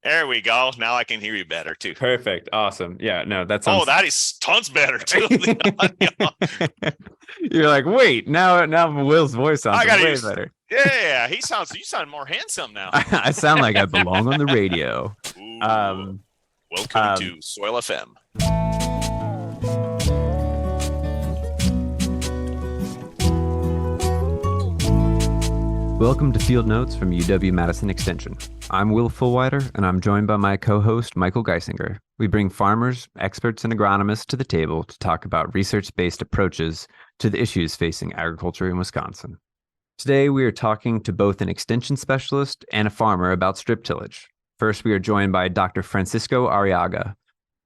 There we go. Now I can hear you better too. Perfect. Awesome. Yeah, no, that Oh, sounds that is tons better too. The audio. You're like, wait, now Will's voice sounds I gotta way use. better. Yeah, you sound more handsome now. I sound like I belong on the radio. Ooh, Um, welcome um, to Soil FM. Welcome to Field Notes from UW-Madison Extension. I'm Will Fulwider, and I'm joined by my co-host, Michael Geissinger. We bring farmers, experts, and agronomists to the table to talk about research-based approaches to the issues facing agriculture in Wisconsin. Today, we are talking to both an extension specialist and a farmer about strip tillage. First, we are joined by Dr. Francisco Arriaga.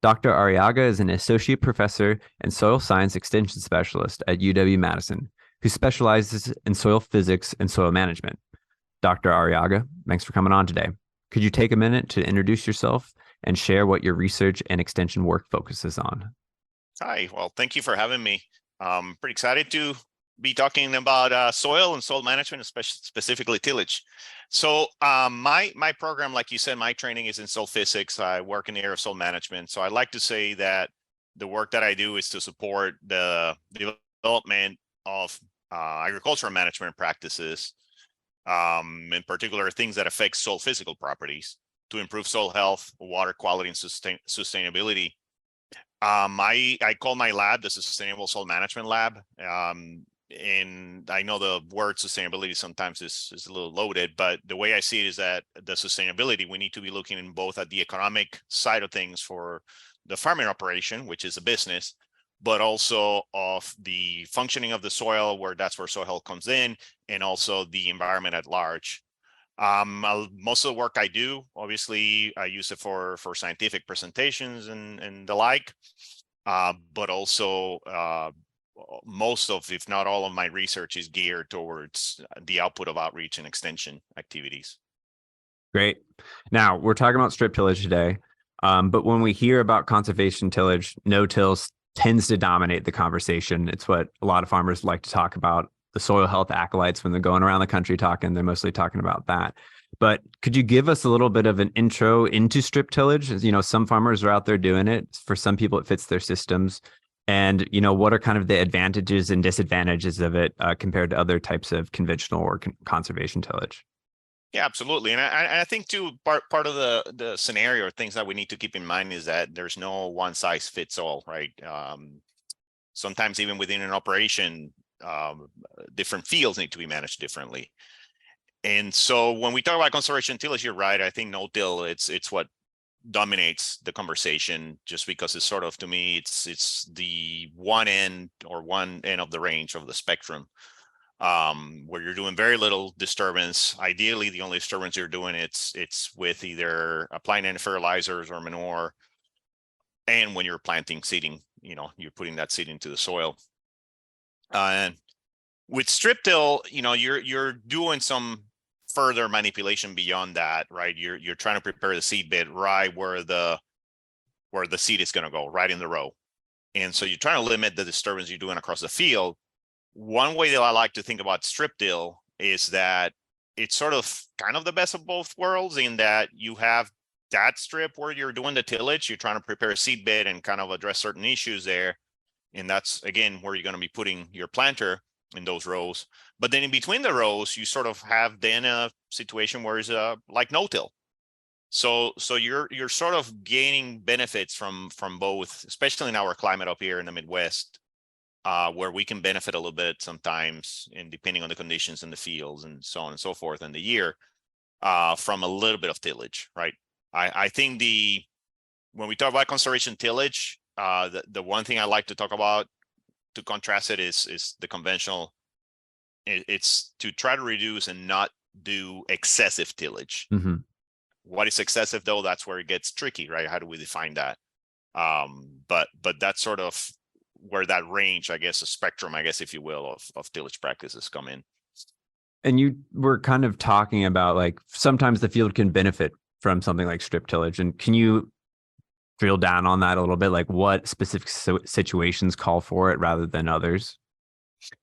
Dr. Arriaga is an associate professor and soil science extension specialist at UW-Madison, who specializes in soil physics and soil management. Dr. Arriaga, thanks for coming on today. Could you take a minute to introduce yourself and share what your research and extension work focuses on? Hi, well, thank you for having me. Pretty excited to be talking about soil and soil management, especially specifically tillage. So my program, like you said, my training is in soil physics. I work in the area of soil management. So I like to say that the work that I do is to support the development of agricultural management practices, in particular things that affect soil physical properties to improve soil health, water quality, and sustainability. I call my lab the Sustainable Soil Management Lab. And I know the word sustainability sometimes is a little loaded, but the way I see it is that the sustainability, we need to be looking in both at the economic side of things for the farming operation, which is a business, but also of the functioning of the soil, that's where soil health comes in, and also the environment at large. Most of the work I do, obviously, I use it for scientific presentations and the like, but also most of, if not all of my research is geared towards the output of outreach and extension activities. Great. Now, we're talking about strip tillage today, but when we hear about conservation tillage, no-tills tends to dominate the conversation. It's what a lot of farmers like to talk about. The soil health acolytes, when they're going around the country talking, they're mostly talking about that. But could you give us a little bit of an intro into strip tillage? You know, some farmers are out there doing it. For some people, it fits their systems. And, you know, what are kind of the advantages and disadvantages of it compared to other types of conventional or conservation tillage? Yeah, absolutely. And I think too, part of the scenario or things that we need to keep in mind is that there's no one size fits all, right? Sometimes even within an operation, different fields need to be managed differently. And so when we talk about conservation tillage, you're right. I think no-till, it's what dominates the conversation, just because it's sort of, to me, it's the one end of the range of the spectrum, where you're doing very little disturbance. Ideally, the only disturbance you're doing, it's with either applying any fertilizers or manure, and when you're planting seeding, you're putting that seed into the soil. And with strip till, you're doing some further manipulation beyond that, right? You're trying to prepare the seed bed right where the seed is going to go, right in the row. And so you're trying to limit the disturbance you're doing across the field. One way that I like to think about strip till is that it's sort of kind of the best of both worlds, in that you have that strip where you're doing the tillage, you're trying to prepare a seed bed and kind of address certain issues there. And that's, again, where you're going to be putting your planter in those rows. But then in between the rows, you sort of have then a situation where it's like no-till. So you're sort of gaining benefits from both, especially in our climate up here in the Midwest, where we can benefit a little bit sometimes, and depending on the conditions in the fields and so on and so forth in the year, from a little bit of tillage, right? I think when we talk about conservation tillage, the one thing I like to talk about to contrast it is the conventional. It's to try to reduce and not do excessive tillage. Mm-hmm. What is excessive, though? That's where it gets tricky, right? How do we define that? But that's sort of where that range, I guess, a spectrum, I guess, if you will, of tillage practices come in. And you were kind of talking about, like, sometimes the field can benefit from something like strip tillage. And can you drill down on that a little bit? Like, what specific situations call for it rather than others?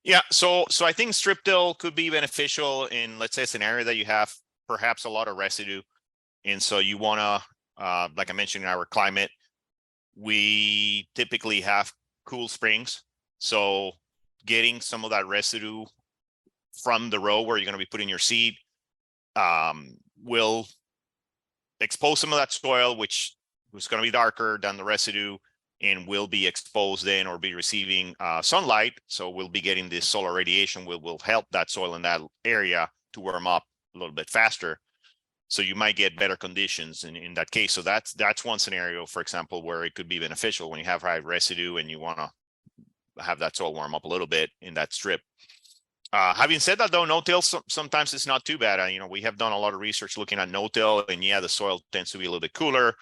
Yeah, so I think strip till could be beneficial in, let's say, a scenario that you have perhaps a lot of residue. And so you want to, like I mentioned, in our climate, we typically have cool springs. So getting some of that residue from the row where you're going to be putting your seed will expose some of that soil, which is going to be darker than the residue, and will be exposed then or be receiving sunlight. So we'll be getting this solar radiation will help that soil in that area to warm up a little bit faster. So you might get better conditions in that case. So that's one scenario, for example, where it could be beneficial when you have high residue and you want to have that soil warm up a little bit in that strip. Having said that, though, no-till sometimes it's not too bad. You know, we have done a lot of research looking at no-till, and yeah, the soil tends to be a little bit cooler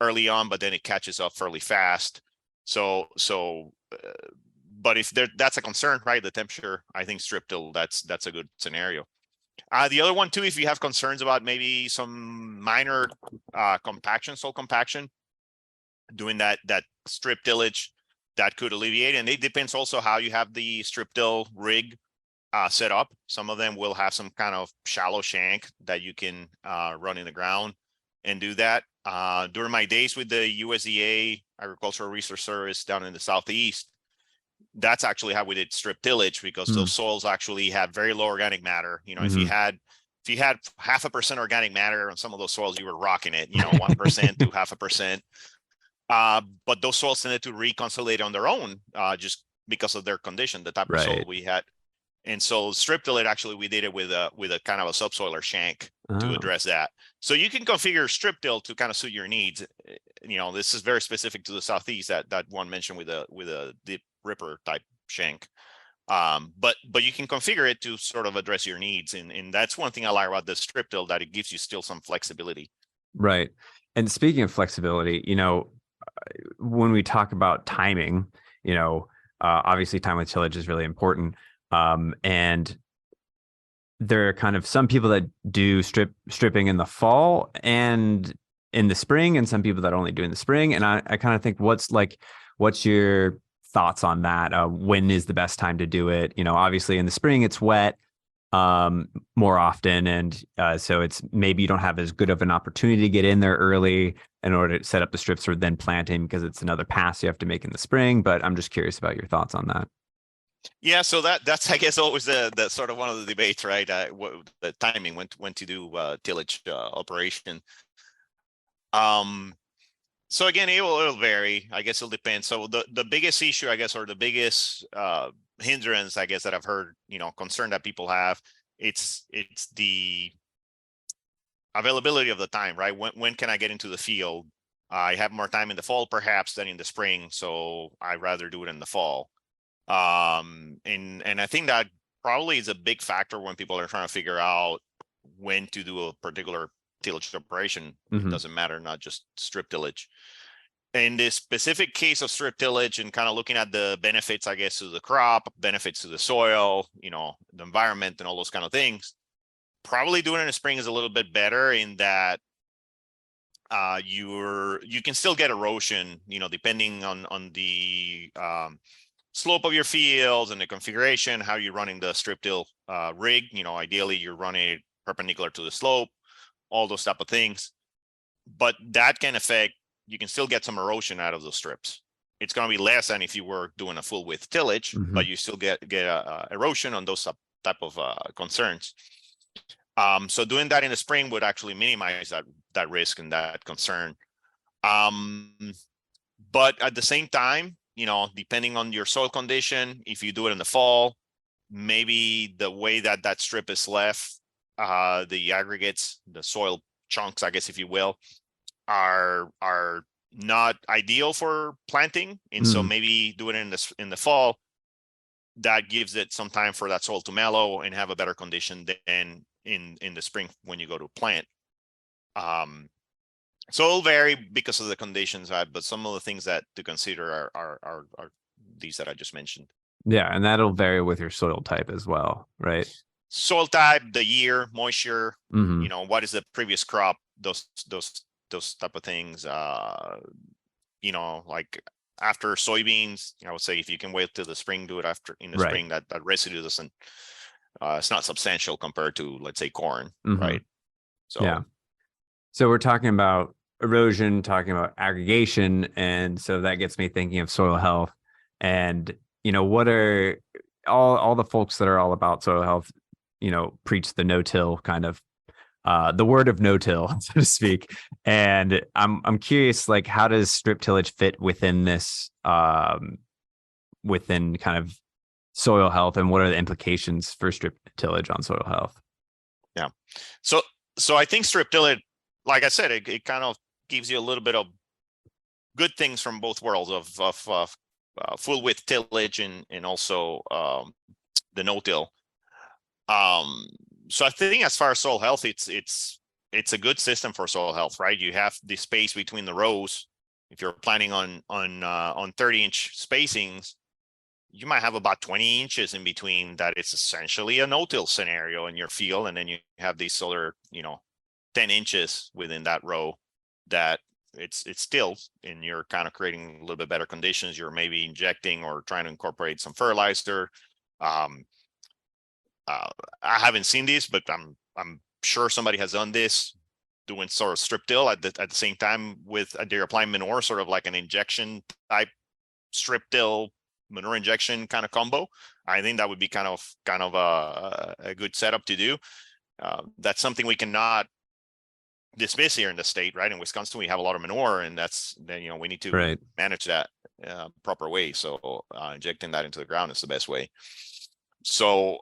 early on, but then it catches up fairly fast. But if that's a concern, right? The temperature, I think strip till that's a good scenario. The other one too, if you have concerns about maybe some minor compaction, soil compaction, doing that strip tillage, that could alleviate. And it depends also how you have the strip till rig set up. Some of them will have some kind of shallow shank that you can run in the ground and do that. During my days with the USDA Agricultural Research Service down in the Southeast, that's actually how we did strip tillage, because those soils actually have very low organic matter. You know, if you had 0.5% organic matter on some of those soils, you were rocking it, you know, 1% to 0.5%. But those soils tended to reconsolidate on their own just because of their condition, the type of soil we had. And so strip tillage, actually, we did it with a kind of a subsoiler shank to address that. So you can configure strip till to kind of suit your needs. You know, this is very specific to the Southeast, that one mentioned with a deep ripper type shank. But you can configure it to sort of address your needs. And that's one thing I like about the strip till, that it gives you still some flexibility. Right. And speaking of flexibility, you know, when we talk about timing, you know, obviously time with tillage is really important. And there are kind of some people that do stripping in the fall and in the spring, and some people that only do in the spring. And I kind of think, what's your thoughts on that? When is the best time to do it? You know, obviously in the spring it's wet more often, and so it's maybe you don't have as good of an opportunity to get in there early in order to set up the strips for then planting, because it's another pass you have to make in the spring. But I'm just curious about your thoughts on that. Yeah, so that's I guess always the sort of one of the debates, right? The timing when to do tillage operation. So again, it'll vary. I guess it'll depend. So the biggest issue, I guess, or the biggest hindrance, I guess, that I've heard, you know, concern that people have, it's the availability of the time, right? When can I get into the field? I have more time in the fall perhaps than in the spring, so I'd rather do it in the fall. And I think that probably is a big factor when people are trying to figure out when to do a particular tillage operation. It doesn't matter, not just strip tillage. In this specific case of strip tillage, and kind of looking at the benefits, I guess, to the crop, benefits to the soil, you know, the environment and all those kind of things, probably doing it in the spring is a little bit better in that you can still get erosion, you know, depending on the slope of your fields and the configuration, how you're running the strip till rig. You know, ideally you're running it perpendicular to the slope, all those type of things. But that can affect, you can still get some erosion out of those strips. It's going to be less than if you were doing a full width tillage, but you still get erosion on those type of concerns. So doing that in the spring would actually minimize that risk and that concern. But at the same time, you know, depending on your soil condition, if you do it in the fall, maybe the way that strip is left, the aggregates, the soil chunks, I guess, if you will, are not ideal for planting. And so maybe do it in the fall. That gives it some time for that soil to mellow and have a better condition than in the spring when you go to plant. So it'll vary because of the conditions, but some of the things that to consider are these that I just mentioned. Yeah, and that'll vary with your soil type as well, right? Soil type, the year, moisture, you know, what is the previous crop, those type of things. You know, like after soybeans, I would say if you can wait till the spring, do it after in the spring. That residue doesn't, it's not substantial compared to, let's say, corn, right? So yeah. So we're talking about erosion, talking about aggregation, and so that gets me thinking of soil health. And what are all the folks that are all about soil health, preach the no-till kind of the word of no-till, so to speak. And I'm curious, like, how does strip tillage fit within this, within kind of soil health, and what are the implications for strip tillage on soil health? Yeah. So I think strip tillage, like I said, it kind of gives you a little bit of good things from both worlds of full width tillage and also the no-till. So I think as far as soil health, it's a good system for soil health, right? You have the space between the rows. If you're planning on 30-inch spacings, you might have about 20 inches in between that. It's essentially a no-till scenario in your field, and then you have these other 10 inches within that row that it's still, and you're kind of creating a little bit better conditions. You're maybe injecting or trying to incorporate some fertilizer. I haven't seen this, but I'm sure somebody has done this, doing sort of strip till at the same time with they're applying manure, sort of like an injection type strip till manure injection kind of combo. I think that would be kind of a good setup to do. That's something we cannot dismiss here in the state, right? In Wisconsin, we have a lot of manure, and we need to manage that proper way. So injecting that into the ground is the best way. So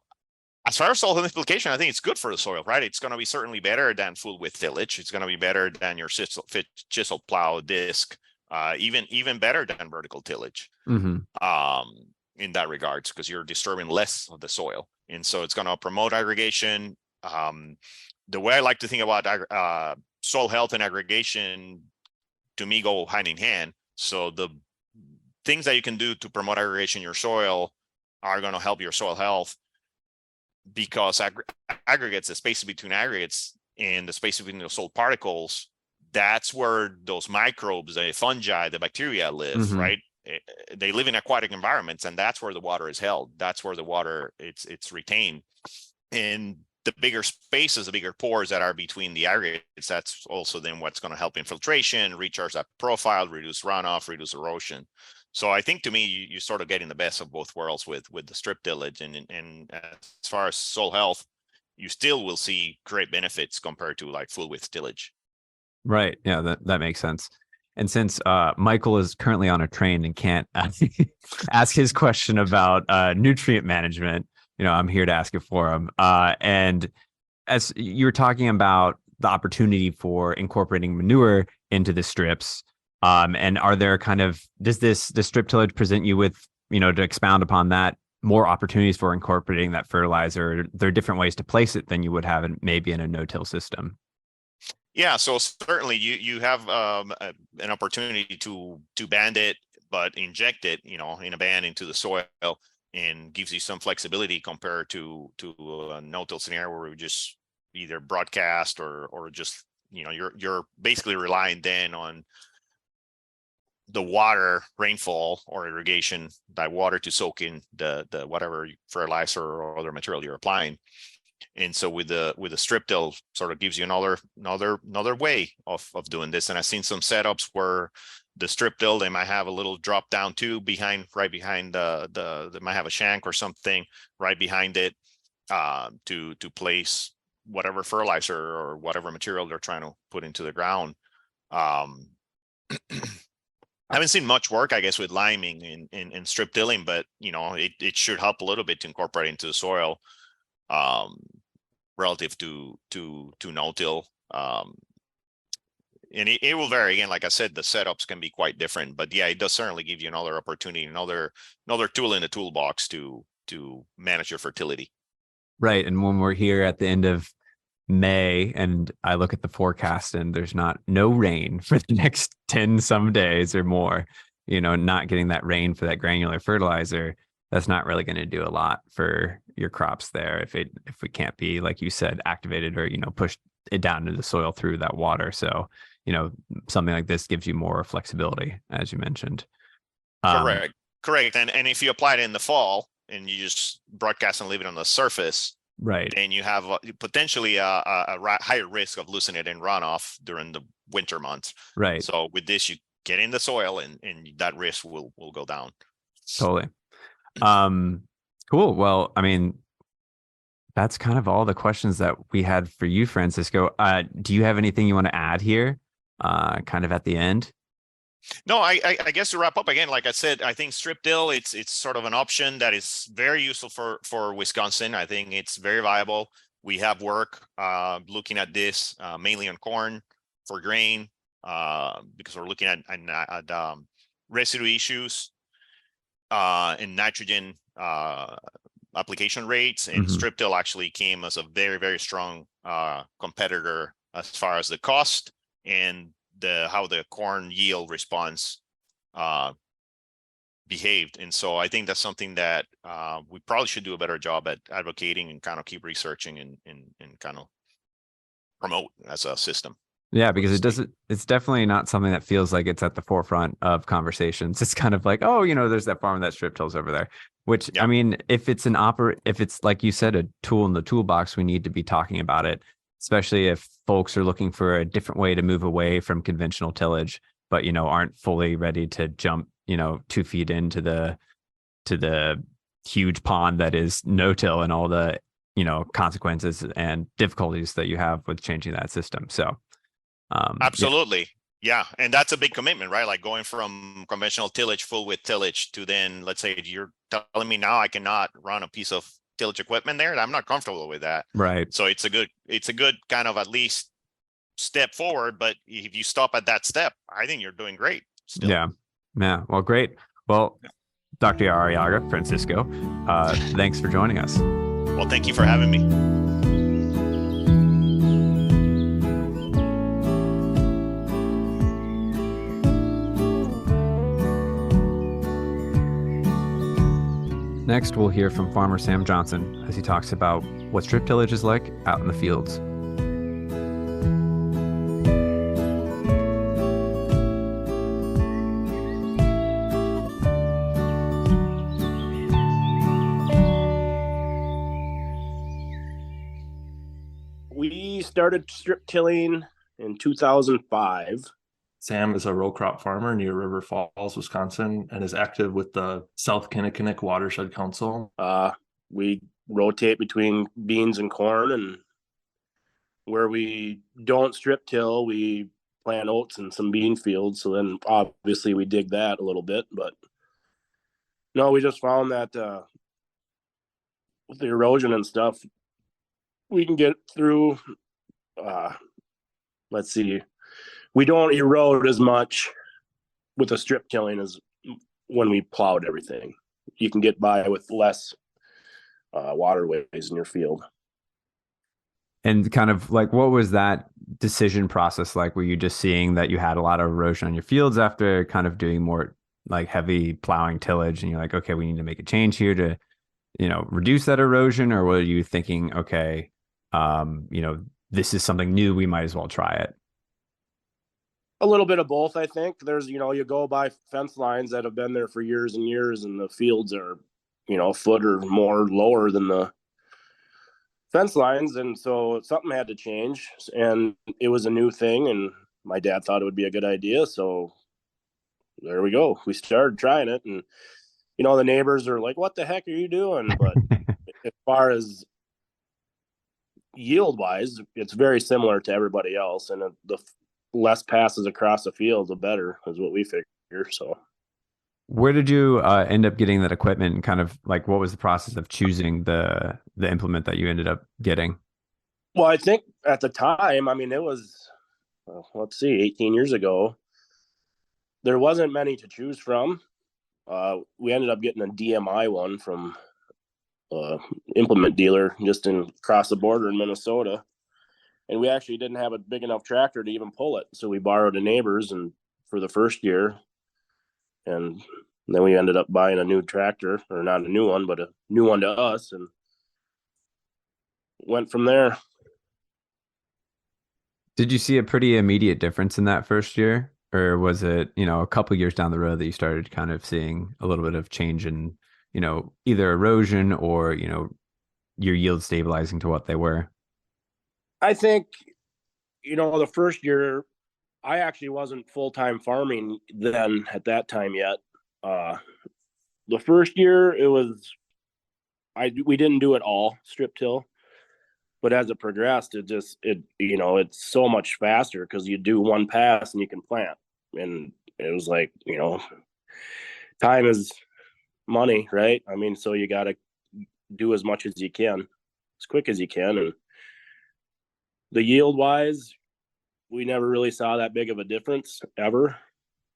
as far as soil implication, I think it's good for the soil, right? It's going to be certainly better than full width tillage. It's going to be better than your chisel plow disc, even better than vertical tillage. In that regards, because you're disturbing less of the soil, and so it's going to promote aggregation. The way I like to think about soil health and aggregation, to me, go hand in hand. So the things that you can do to promote aggregation in your soil are going to help your soil health, because aggregates, the space between aggregates and the space between the soil particles, that's where those microbes, the fungi, the bacteria live, right? They live in aquatic environments, and that's where the water is held. That's where the water it's retained. And the bigger spaces, the bigger pores that are between the aggregates, that's also then what's going to help infiltration, recharge that profile, reduce runoff, reduce erosion. So I think, to me, you sort of getting the best of both worlds with the strip tillage, and as far as soil health, you still will see great benefits compared to like full width tillage. Right. Yeah, that makes sense. And since Michael is currently on a train and can't ask his question about nutrient management, I'm here to ask it for him. And as you were talking about the opportunity for incorporating manure into the strips, and are there does the strip tillage present you with, to expound upon that, more opportunities for incorporating that fertilizer? There are different ways to place it than you would have maybe in a no-till system. Yeah, so certainly you have an opportunity to band it, but inject it, in a band into the soil, and gives you some flexibility compared to a no-till scenario where we just either broadcast or just, you're basically relying then on the water, rainfall or irrigation, that water to soak in the whatever fertilizer or other material you're applying. And so with the strip till, sort of gives you another way of doing this. And I've seen some setups where the strip till, they might have a little drop down tube right behind they might have a shank or something right behind it to place whatever fertilizer or whatever material they're trying to put into the ground. I haven't seen much work, I guess, with liming and strip tilling, but it should help a little bit to incorporate into the soil relative to no-till. And it will vary. Again, like I said, the setups can be quite different, but yeah, it does certainly give you another opportunity, another tool in the toolbox to manage your fertility. Right. And when we're here at the end of May and I look at the forecast and there's no rain for the next 10 some days or more, not getting that rain for that granular fertilizer, that's not really going to do a lot for your crops there if we can't be, like you said, activated or push it down into the soil through that water. So something like this gives you more flexibility, as you mentioned. Correct. And if you apply it in the fall and you just broadcast and leave it on the surface, Right. then you have potentially a higher risk of losing it in runoff during the winter months. Right. So with this, you get in the soil and that risk will go down. Totally. Cool. Well, I mean, that's kind of all the questions that we had for you, Francisco. Do you have anything you want to add here, kind of at the end? No, I guess to wrap up again, like I said, I think strip till it's sort of an option that is very useful for Wisconsin. I think it's very viable. We have work looking at this mainly on corn for grain because we're looking at residue issues and nitrogen application rates, and strip till actually came as a very, very strong competitor as far as the cost and how the corn yield response behaved. And so I think that's something that we probably should do a better job at advocating and kind of keep researching and kind of promote as a system. Yeah, because it's definitely not something that feels like it's at the forefront of conversations. It's kind of like, oh, there's that farm that strip tills over there, which I mean, if it's like you said, a tool in the toolbox, we need to be talking about it, especially if folks are looking for a different way to move away from conventional tillage, but, aren't fully ready to jump, 2 feet into the huge pond that is no-till and all the, consequences and difficulties that you have with changing that system. So absolutely. Yeah. And that's a big commitment, right? Like going from conventional tillage, full width tillage to then, let's say you're telling me now I cannot run a piece of tillage equipment there. I'm not comfortable with that. Right. So it's a good kind of at least step forward. But if you stop at that step, I think you're doing great still. Yeah. Well, great. Well, Dr. Arriaga, Francisco, thanks for joining us. Well, thank you for having me. Next, we'll hear from farmer Sam Johnson as he talks about what strip tillage is like out in the fields. We started strip tilling in 2005. Sam is a row crop farmer near River Falls, Wisconsin, and is active with the South Kinnickinnick Watershed Council. We rotate between beans and corn, and where we don't strip till, we plant oats in some bean fields. So then obviously we dig that a little bit, but no, we just found that with the erosion and stuff, we can get through, let's see, we don't erode as much with the strip tilling as when we plowed everything. You can get by with less waterways in your field. And kind of like, what was that decision process like? Were you just seeing that you had a lot of erosion on your fields after kind of doing more like heavy plowing tillage, and you're like, okay, we need to make a change here to, reduce that erosion? Or were you thinking, okay, this is something new, we might as well try it? A little bit of both, I think. There's, you go by fence lines that have been there for years and years, and the fields are, a foot or more lower than the fence lines. And so something had to change, and it was a new thing, and my dad thought it would be a good idea. So there we go. We started trying it, and, the neighbors are like, what the heck are you doing? But as far as yield wise, it's very similar to everybody else. And the less passes across the field, the better, is what we figure. So where did you end up getting that equipment, and kind of like, what was the process of choosing the implement that you ended up getting? Well, I think at the time, I mean, it was, let's see, 18 years ago, there wasn't many to choose from. We ended up getting a DMI one from implement dealer just across the border in Minnesota. And we actually didn't have a big enough tractor to even pull it. So we borrowed a neighbor's and for the first year. And then we ended up buying a new tractor, or not a new one, but a new one to us, and went from there. Did you see a pretty immediate difference in that first year? Or was it, a couple years down the road that you started kind of seeing a little bit of change in, either erosion or, your yield stabilizing to what they were? I think, the first year, I actually wasn't full-time farming then at that time yet. The first year we didn't do it all strip till, but as it progressed, it's so much faster because you do one pass and you can plant. And it was like, time is money, right? I mean, so you got to do as much as you can, as quick as you can. And the yield wise, we never really saw that big of a difference ever.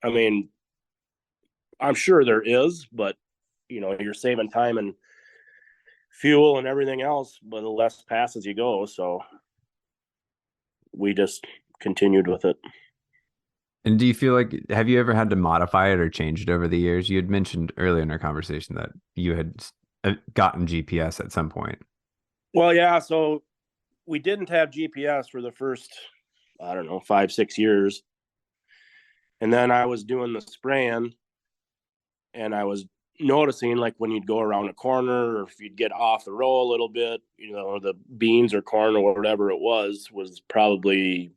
I mean, I'm sure there is, but you're saving time and fuel and everything else, but the less passes you go. So we just continued with it. And do you feel like, have you ever had to modify it or change it over the years? You had mentioned earlier in our conversation that you had gotten GPS at some point. Well, yeah. So we didn't have GPS for the first, 5-6 years. And then I was doing the spraying and I was noticing, like, when you'd go around a corner or if you'd get off the row a little bit, the beans or corn or whatever it was probably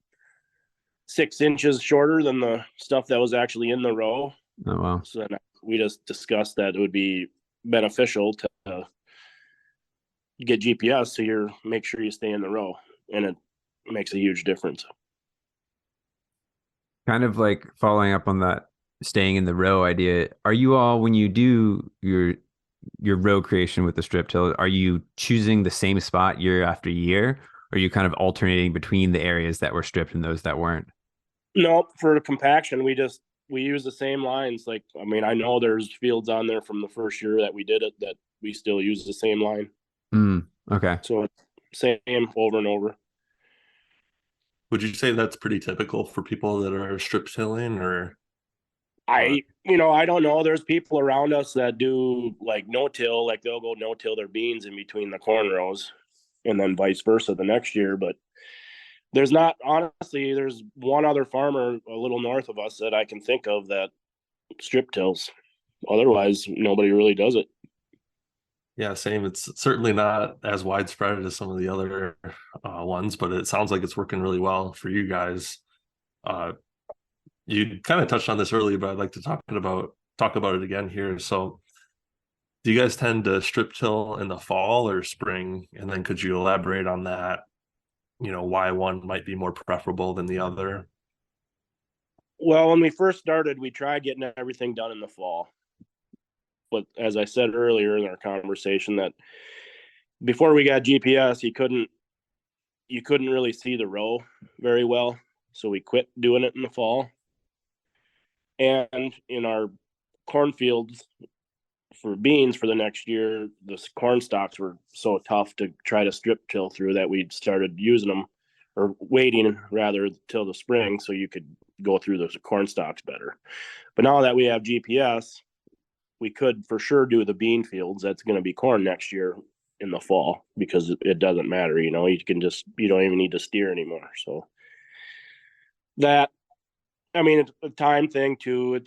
6 inches shorter than the stuff that was actually in the row. Oh, wow. So then we just discussed that it would be beneficial to get GPS so make sure you stay in the row, and it makes a huge difference. Kind of like following up on that staying in the row idea, are you all, when you do your row creation with the strip till, are you choosing the same spot year after year? Or are you kind of alternating between the areas that were stripped and those that weren't? No, for the compaction, we use the same lines. Like, I mean, I know there's fields on there from the first year that we did it that we still use the same line. Okay. So it's same over and over. Would you say that's pretty typical for people that are strip tilling, or? I don't know. There's people around us that do like no-till, like they'll go no-till their beans in between the corn rows and then vice versa the next year. But there's one other farmer a little north of us that I can think of that strip tills. Otherwise, nobody really does it. Yeah, same. It's certainly not as widespread as some of the other ones, but it sounds like it's working really well for you guys. You kind of touched on this earlier, but I'd like to talk about it again here. So do you guys tend to strip till in the fall or spring? And then could you elaborate on that, why one might be more preferable than the other? Well, when we first started, we tried getting everything done in the fall. But as I said earlier in our conversation, that before we got GPS, you couldn't really see the row very well. So we quit doing it in the fall. And in our cornfields for beans for the next year, the corn stalks were so tough to try to strip till through that we started using them, or waiting rather till the spring so you could go through those corn stalks better. But now that we have GPS, we could for sure do the bean fields. That's going to be corn next year in the fall because it doesn't matter. You don't even need to steer anymore. So that, I mean, it's a time thing too.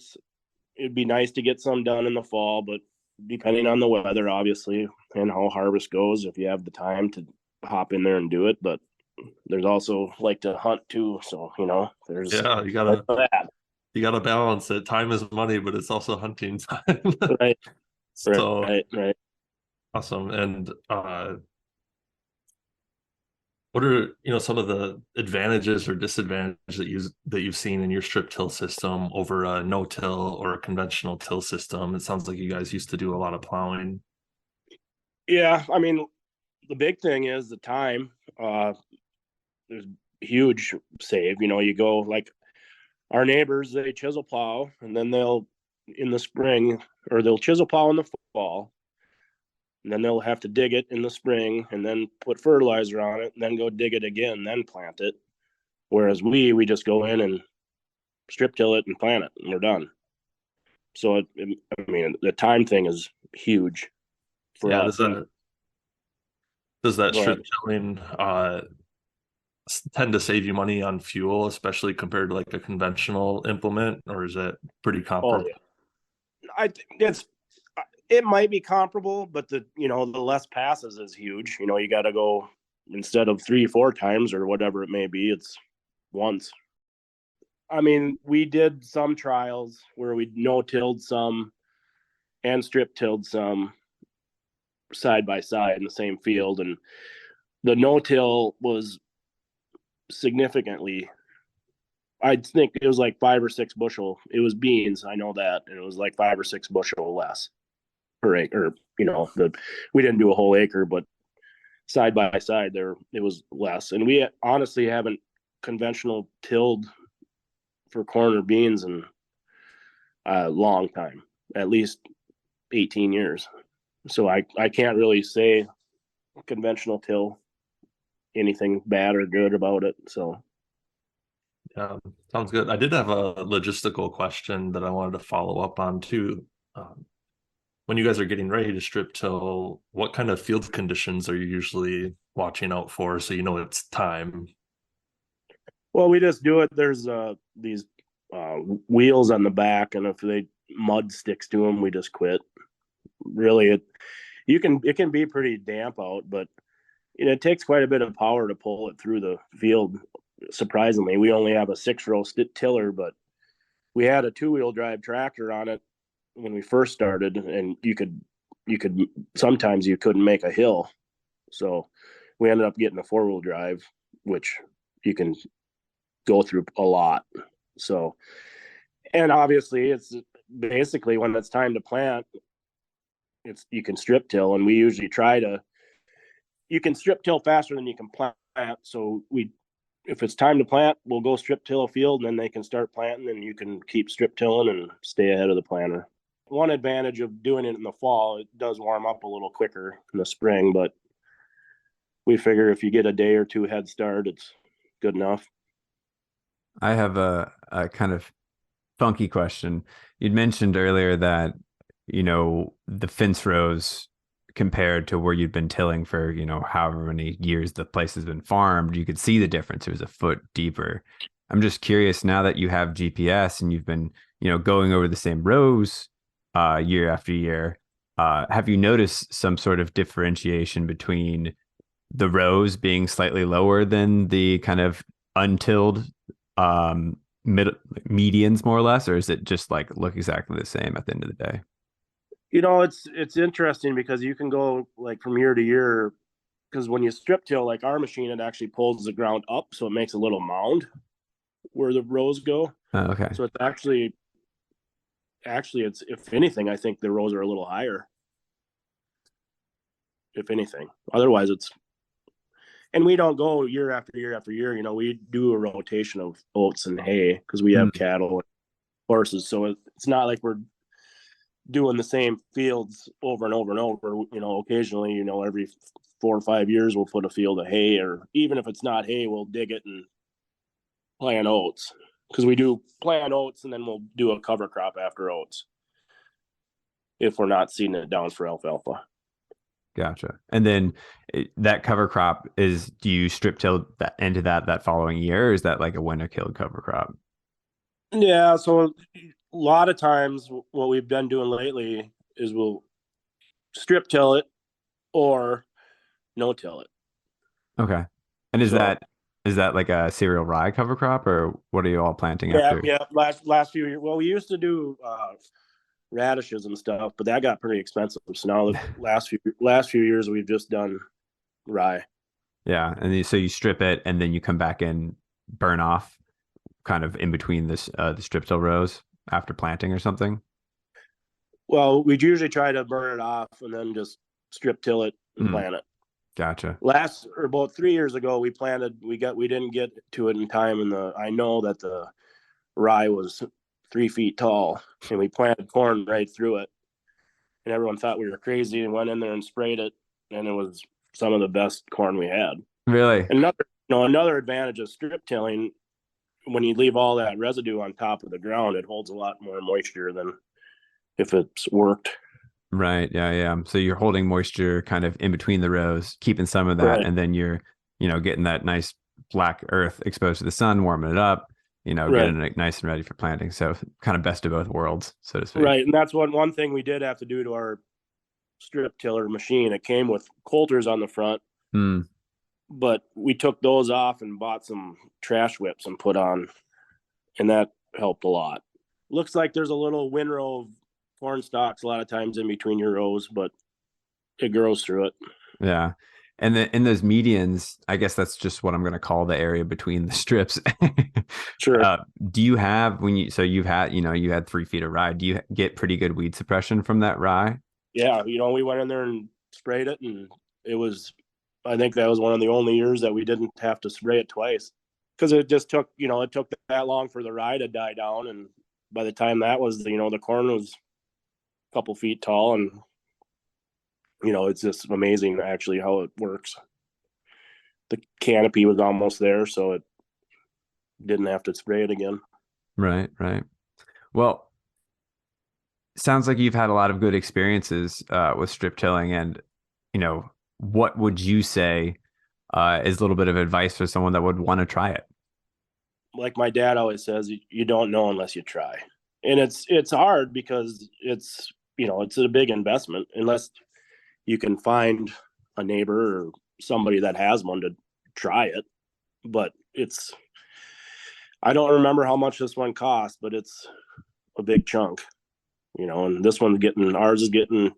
It'd be nice to get some done in the fall, but depending on the weather, obviously, and how harvest goes, if you have the time to hop in there and do it. But there's also like to hunt too. So, there's you gotta balance it. Time is money, but it's also hunting time. Right. So Right. awesome. And what are some of the advantages or disadvantages that you've seen in your strip till system over a no-till or a conventional till system? It sounds like you guys used to do a lot of plowing. Yeah, I mean, the big thing is the time. There's huge save. You go like our neighbors, they chisel plow, and then they'll in the spring, or they'll chisel plow in the fall. And then they'll have to dig it in the spring and then put fertilizer on it and then go dig it again, then plant it. Whereas we just go in and strip till it and plant it and we're done. So, I mean, the time thing is huge for us. Does that strip tilling tend to save you money on fuel, especially compared to like a conventional implement, or is it pretty comparable? I think It might be comparable, but the less passes is huge. You got to go, instead of 3-4 times or whatever it may be, it's once. I mean, we did some trials where we no-tilled some and strip-tilled some side by side in the same field, and the no-till was significantly, I think it was like 5 or 6 bushel. It was beans, I know that, and it was like 5 or 6 bushel less per acre. We didn't do a whole acre, but side by side there it was less. And we honestly haven't conventional tilled for corn or beans in a long time, at least 18 years. So I can't really say conventional till anything bad or good about it. So Yeah, sounds good. I did have a logistical question that I wanted to follow up on too. When you guys are getting ready to strip till, what kind of field conditions are you usually watching out for so you know it's time? Well, we just do it. There's these wheels on the back, and if the mud sticks to them, we just quit. Really, it can be pretty damp out, but it takes quite a bit of power to pull it through the field. Surprisingly, we only have a 6-row tiller, but we had a 2-wheel drive tractor on it when we first started, and you could sometimes you couldn't make a hill, so we ended up getting a 4-wheel drive, which you can go through a lot. So, and obviously it's basically when it's time to plant, you can strip till, and we usually you can strip till faster than you can plant. So if it's time to plant, we'll go strip till a field, and then they can start planting, and you can keep strip tilling and stay ahead of the planter. One advantage of doing it in the fall, it does warm up a little quicker in the spring, but we figure if you get a day or 2 head start, it's good enough. I have a kind of funky question. You'd mentioned earlier that, the fence rows compared to where you've been tilling for, however many years the place has been farmed, you could see the difference. It was a foot deeper. I'm just curious, now that you have GPS and you've been, going over the same rows year after year, have you noticed some sort of differentiation between the rows being slightly lower than the kind of untilled medians, more or less, or is it just like look exactly the same at the end of the day? It's interesting because you can go like from year to year, because when you strip till, like our machine, it actually pulls the ground up, so it makes a little mound where the rows go. Oh, okay. So it's actually it's, if anything, I think the rows are a little higher, if anything. Otherwise and we don't go year after year after year. We do a rotation of oats and hay because we have cattle and horses. So it's not like we're doing the same fields over and over and over. Occasionally, every 4 or 5 years, we'll put a field of hay, or even if it's not hay, we'll dig it and plant oats, because we do plant oats and then we'll do a cover crop after oats if we're not seeding it down for alfalfa. Gotcha. And then that cover crop do you strip till that into that following year, or is that like a winter killed cover crop? Yeah. So a lot of times what we've been doing lately is we'll strip till it or no till it. Okay. And is that like a cereal rye cover crop, or what are you all planting after? Yeah. Last few years. Well, we used to do radishes and stuff, but that got pretty expensive. So now the last few years we've just done rye. Yeah. And so you strip it and then you come back and burn off kind of in between the strip till rows after planting or something? Well, we'd usually try to burn it off and then just strip till it and plant it. Gotcha. About 3 years ago, we didn't get to it in time, and I know that the rye was 3 feet tall, and we planted corn right through it, and everyone thought we were crazy and went in there and sprayed it, and it was some of the best corn we had. Really? Another advantage of strip tilling, when you leave all that residue on top of the ground, it holds a lot more moisture than if it's worked. Right. Yeah. So you're holding moisture kind of in between the rows, keeping some of that, Right. and then you're, getting that nice black earth exposed to the sun, warming it up, Right. getting it nice and ready for planting. So kind of best of both worlds, so to speak. Right. And that's one thing we did have to do to our strip tiller machine. It came with coulters on the front, Mm. but we took those off and bought some trash whips and put on, and that helped a lot. Looks like there's a little windrow of corn stalks a lot of times in between your rows, but it grows through it. Yeah. And in those medians, I guess that's just what I'm going to call the area between the strips. Sure. Do you have, you've had, you had 3 feet of rye. Do you get pretty good weed suppression from that rye? Yeah. We went in there and sprayed it, and I think that was one of the only years that we didn't have to spray it twice, because it just took, it took that long for the rye to die down. And by the time that was, the corn was a couple feet tall, and it's just amazing actually how it works. The canopy was almost there, so it didn't have to spray it again. Right. Well, sounds like you've had a lot of good experiences with strip tilling, and what would you say is a little bit of advice for someone that would want to try it? Like my dad always says, you don't know unless you try. And it's hard because it's a big investment unless you can find a neighbor or somebody that has one to try it. But I don't remember how much this one cost, but it's a big chunk, and ours is getting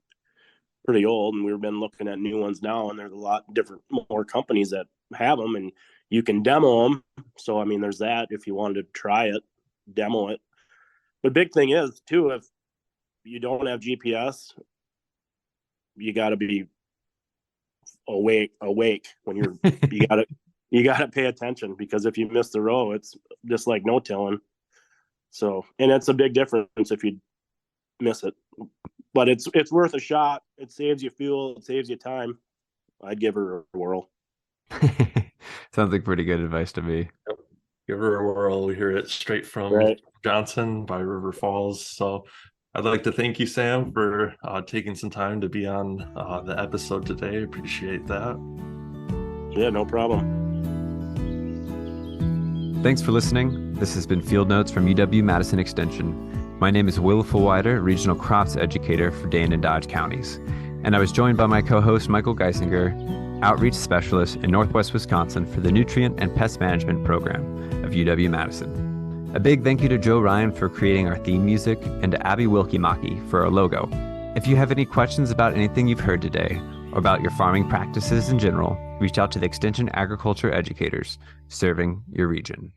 pretty old, and we've been looking at new ones now, and there's a lot different, more companies that have them, and you can demo them. So, I mean, there's that. If you wanted to try it, demo it. The big thing is too, if you don't have GPS, you got to be awake when you got to pay attention, because if you miss the row, it's just like no tilling. So, and it's a big difference if you miss it, but it's worth a shot. It saves you fuel, it saves you time. I'd give her a whirl. Sounds like pretty good advice to me. Give her a whirl. We hear it straight from Johnson by River Falls. So I'd like to thank you, Sam, for taking some time to be on the episode today. Appreciate that. Yeah, no problem. Thanks for listening. This has been Field Notes from UW-Madison Extension. My name is Will Fulwider, Regional Crops Educator for Dane and Dodge counties. And I was joined by my co-host, Michael Geissinger, Outreach Specialist in Northwest Wisconsin for the Nutrient and Pest Management Program of UW-Madison. A big thank you to Joe Ryan for creating our theme music, and to Abby Wilkie-Maki for our logo. If you have any questions about anything you've heard today, or about your farming practices in general, reach out to the Extension Agriculture Educators serving your region.